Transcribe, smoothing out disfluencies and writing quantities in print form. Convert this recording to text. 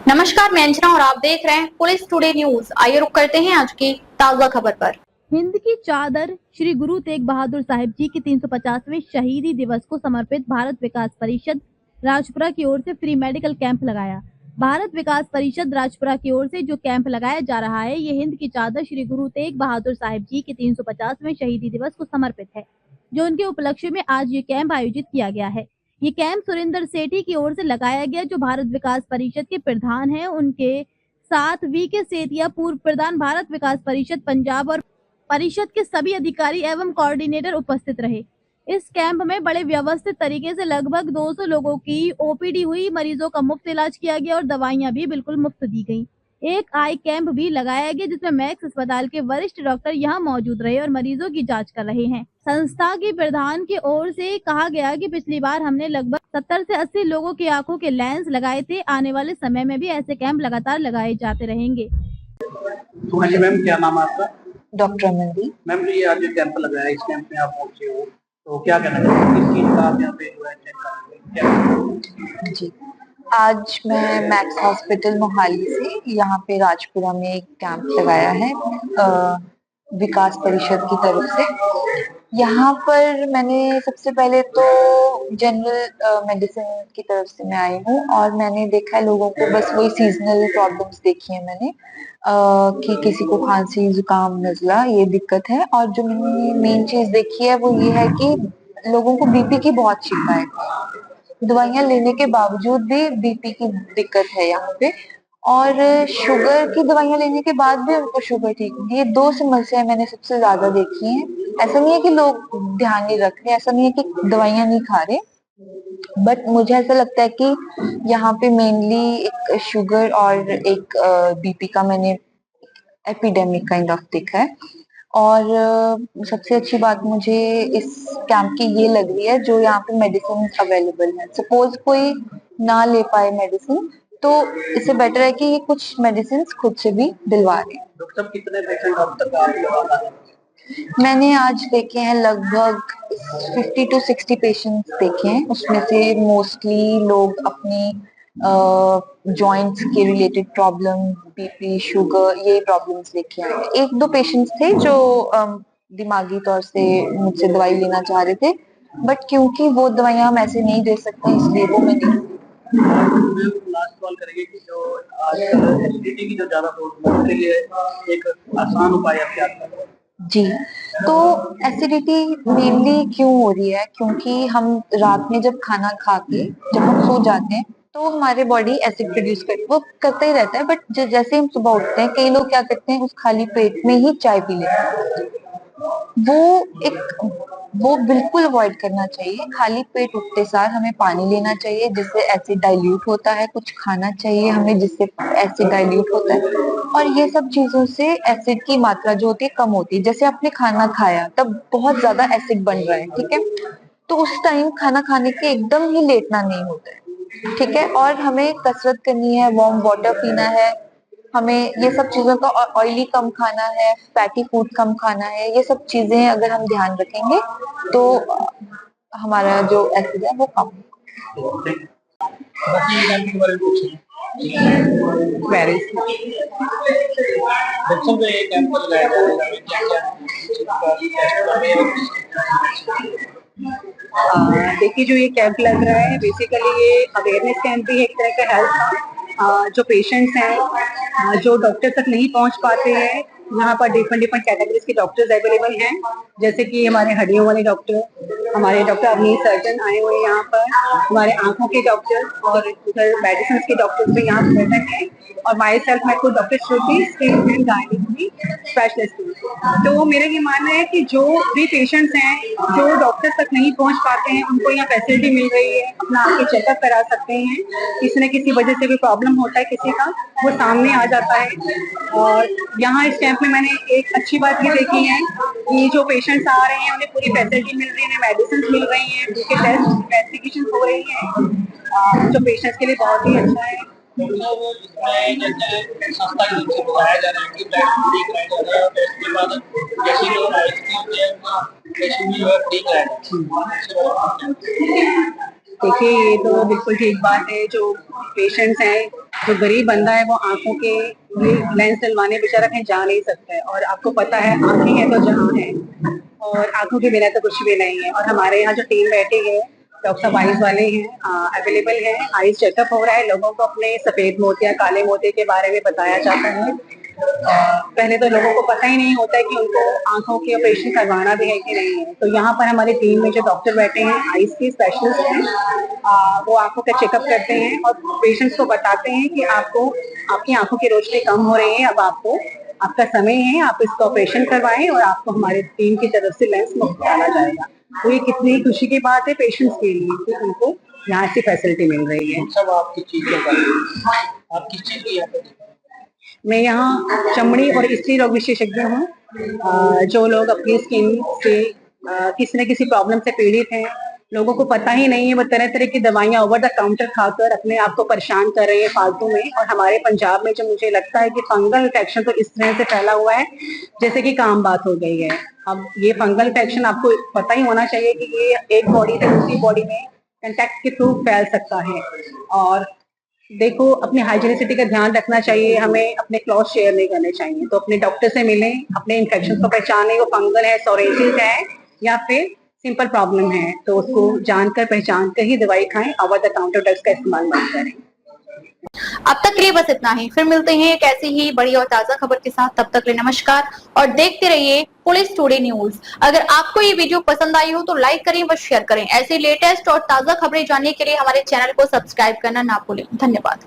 नमस्कार, मैं अंजना और आप देख रहे हैं पुलिस टुडे न्यूज। आइए रुक करते हैं आज की ताजा खबर पर। हिंद की चादर श्री गुरु तेग बहादुर साहिब जी के 350वें शहीदी दिवस को समर्पित भारत विकास परिषद राजपुरा की ओर से फ्री मेडिकल कैंप लगाया। भारत विकास परिषद राजपुरा की ओर से जो कैंप लगाया जा रहा है, ये हिंद की चादर श्री गुरु तेग बहादुर साहिब जी के 350वें शहीदी दिवस को समर्पित है, जो उनके उपलक्ष्य में आज ये कैंप आयोजित किया गया है। ये कैंप सुरेंद्र सेठी की ओर से लगाया गया, जो भारत विकास परिषद के प्रधान हैं। उनके साथ वी के सेतिया, पूर्व प्रधान भारत विकास परिषद पंजाब, और परिषद के सभी अधिकारी एवं कोऑर्डिनेटर उपस्थित रहे। इस कैंप में बड़े व्यवस्थित तरीके से लगभग 200 लोगों की ओपीडी हुई, मरीजों का मुफ्त इलाज किया गया और दवाइयां भी बिल्कुल मुफ्त दी गई। एक आई कैंप भी लगाया गया, जिसमें मैक्स अस्पताल के वरिष्ठ डॉक्टर यहां मौजूद रहे और मरीजों की जांच कर रहे हैं। संस्था के प्रधान की ओर से कहा गया कि पिछली बार हमने लगभग 70 से 80 लोगों की आंखों के लेंस लगाए थे। आने वाले समय में भी ऐसे कैंप लगातार लगाए जाते रहेंगे। तो हाँ जी मैम, क्या नाम है आपका? डॉक्टर अमनदीप। मैम जी, आज जो कैंप लगाया है, इस कैंप में आप पहुंचे हो, तो क्या कहना चाहोगे? किस चीज का आप यहाँ पे जो है चेक कर रहे हैं? जी, आज मैं मैक्स हॉस्पिटल मोहाली से यहाँ पे राजपुरा में एक कैंप लगाया है विकास परिषद की तरफ से। यहाँ पर मैंने सबसे पहले तो जनरल मेडिसिन की तरफ से मैं आई हूँ और मैंने देखा है लोगों को, बस वही सीजनल प्रॉब्लम्स देखी है मैंने कि किसी को खांसी, जुकाम, नजला ये दिक्कत है। और जो मैंने मेन चीज देखी है वो ये है कि लोगों को बीपी की बहुत शिकायत है। दवाइयां लेने के बावजूद भी बीपी की दिक्कत है यहाँ पे, और शुगर की दवाइयां लेने के बाद भी उनको शुगर ठीक नहीं। ये दो समस्याएं मैंने सबसे ज्यादा देखी हैं। ऐसा नहीं है कि लोग ध्यान नहीं रख रहे, ऐसा नहीं है कि दवाइयां नहीं खा रहे, बट मुझे ऐसा लगता है कि यहाँ पे मेनली एक शुगर और एक बीपी का मैंने एपिडेमिक काइंड ऑफ देखा है। और सबसे अच्छी बात मुझे इस कैंप की ये लग रही है, जो यहाँ पे मेडिसिन अवेलेबल है। सपोज कोई ना ले पाए मेडिसिन, तो इससे बेटर है कि ये कुछ मेडिसिन खुद से भी दिलवा रहे हैं। डॉक्टर साहब, कितने पेशेंट अब तक आप लगा रहे हैं? मैंने आज देखे हैं लगभग 50 to 60 पेशेंट्स देखे हैं। उसमें से मोस्टली लोग अपनी जॉइंट्स के रिलेटेड प्रॉब्लम, बीपी, शुगर, ये प्रॉब्लम्स लेके आए हैं। एक दो पेशेंट्स थे जो दिमागी तौर से मुझसे दवाई लेना चाह रहे थे, बट क्योंकि वो दवाइयां हम ऐसे नहीं दे सकते, इसलिए वो मैं नहीं। लास्ट कॉल करेंगे कि जो आजकल एसिडिटी की जो ज्यादा प्रॉब्लम है, उसके लिए एक आसान उपाय आप क्या करें? जी, तो एसिडिटी मेनली क्यों हो रही है? क्योंकि हम रात में जब खाना खा के जब हम सो जाते हैं तो हमारे बॉडी एसिड प्रोड्यूस करती है, वो करता ही रहता है। बट जैसे हम सुबह उठते हैं, कई लोग क्या करते हैं, उस खाली पेट में ही चाय पी लेते हैं। वो बिल्कुल अवॉइड करना चाहिए। खाली पेट उठते सार हमें पानी लेना चाहिए, जिससे एसिड डाइल्यूट होता है। कुछ खाना चाहिए हमें, जिससे एसिड डाइल्यूट होता है। और ये सब चीजों से एसिड की मात्रा जो होती है कम होती है। जैसे आपने खाना खाया, तब बहुत ज्यादा एसिड बन रहा है, ठीक है, तो उस टाइम खाना खाने के एकदम ही लेटना नहीं होता है, ठीक है। और हमें कसरत करनी है, वार्म वाटर पीना है, हमें ये सब चीजों का, ऑयली कम खाना है, फैटी फूड कम खाना है। ये सब चीजें अगर हम ध्यान रखेंगे तो हमारा जो एसिड है वो कम पेरिस बच्चों को ये कैंप लगाया जा रहा है, देखिए, जो ये कैंप लग रहा है बेसिकली ये अवेयरनेस कैंप भी है, एक तरह का हेल्थ का। जो पेशेंट्स हैं, जो डॉक्टर तक नहीं पहुंच पाते हैं, यहाँ पर डिफरेंट कैटेगरीज के डॉक्टर्स अवेलेबल हैं। जैसे कि हमारे हड्डियों वाले डॉक्टर, हमारे डॉक्टर अवनीश सर्जन आए हुए हैं यहाँ पर, हमारे आंखों के डॉक्टर और उधर मेडिसिन के डॉक्टर्स भी यहाँ प्रेजेंट हैं। और माई सेल्फ, मैं खुद doctor Shruti, skin and gynaec specialist हूँ। तो मेरा ये मानना है कि जो भी पेशेंट्स हैं जो डॉक्टर तक नहीं पहुंच पाते हैं, उनको यहाँ फैसिलिटी मिल रही है, अपना आके चेकअप करा सकते हैं। किसी न किसी वजह से भी प्रॉब्लम होता है किसी का, वो सामने आ जाता है। और यहाँ इस कैंप में मैंने एक अच्छी बात ये देखी है कि जो पेशेंट्स आ रहे हैं उन्हें पूरी फैसिलिटी मिल रही है, मेडिसिन मिल रही है, उनके टेस्ट इन्वेस्टिगेशन हो रही है, जो पेशेंट्स के लिए बहुत ही अच्छा है। संस्था की तरफ से बताया जा रहा है कि ब्लड फ्री कराया जा रहा है, और इसके बाद जैसे लोग आइसक्रीम होते हैं, फ्री कराया जाता है। देखिए ये तो बिल्कुल ठीक बात है। जो पेशेंट्स हैं, जो गरीब बंदा है वो आंखों के लेंस डलवाने बेचारा कहीं जा नहीं सकता है, और आपको पता है आंखें हैं तो जहां है, और आंखों के बिना तो कुछ भी नहीं है। और हमारे यहाँ जो टीम बैठी है, डॉक्टर साहब आइज वाले हैं, अवेलेबल है। आइज चेकअप हो रहा है, लोगों को अपने सफेद मोतिया काले मोतिया के बारे में बताया जाता है। पहले तो लोगों को पता ही नहीं होता है कि उनको आंखों के ऑपरेशन करवाना भी है कि नहीं है। तो यहाँ पर हमारी टीम में जो डॉक्टर बैठे हैं, आइज के स्पेशलिस्ट हैं, वो आंखों का चेकअप करते हैं और पेशेंट्स को बताते हैं कि आपको आपकी आंखों की रोशनी कम हो रही है, अब आपको आपका समय है, आप इसका ऑपरेशन करवाएं और आपको हमारी टीम की तरफ से लेंस मुफ्त डाला जाएगा। तो ये कितनी खुशी की बात है पेशेंट्स के लिए कि उनको यहाँ ऐसी फैसिलिटी मिल रही है। सब आपकी चीज के बारे आप किस चीज की यहाँ पे मैं यहाँ चमड़ी और स्त्री रोग विशेषज्ञ हूँ। जो लोग अपनी स्किन से किसी न किसी प्रॉब्लम से पीड़ित हैं, लोगों को पता ही नहीं है, वो तरह तरह की दवाइयाँ ओवर द काउंटर खाकर अपने आप को परेशान कर रहे हैं फालतू में। और हमारे पंजाब में जो मुझे लगता है कि फंगल इन्फेक्शन तो इस तरह से फैला हुआ है जैसे कि काम बात हो गई है। अब ये फंगल इन्फेक्शन आपको पता ही होना चाहिए कि ये एक बॉडी से दूसरी बॉडी में कंटेक्ट के थ्रू फैल सकता है। और देखो, अपनी हाइजीनिसिटी का ध्यान रखना चाहिए, हमें अपने क्लॉथ शेयर नहीं करने चाहिए। तो अपने डॉक्टर से मिलें, अपने इन्फेक्शन को पहचानें, वो फंगल है, सोरेसिस है या फिर सिंपल प्रॉब्लम है, तो उसको जानकर पहचान कर ही दवाई खाएं। ओवर द काउंटर ड्रग्स का इस्तेमाल मत करें। अब तक के लिए बस इतना ही। फिर मिलते हैं एक ऐसी ही बड़ी और ताजा खबर के साथ। तब तक के लिए नमस्कार और देखते रहिए पुलिस टुडे न्यूज। अगर आपको ये वीडियो पसंद आई हो तो लाइक करें व शेयर करें। ऐसी लेटेस्ट और ताजा खबरें जानने के लिए हमारे चैनल को सब्सक्राइब करना ना भूलें। धन्यवाद।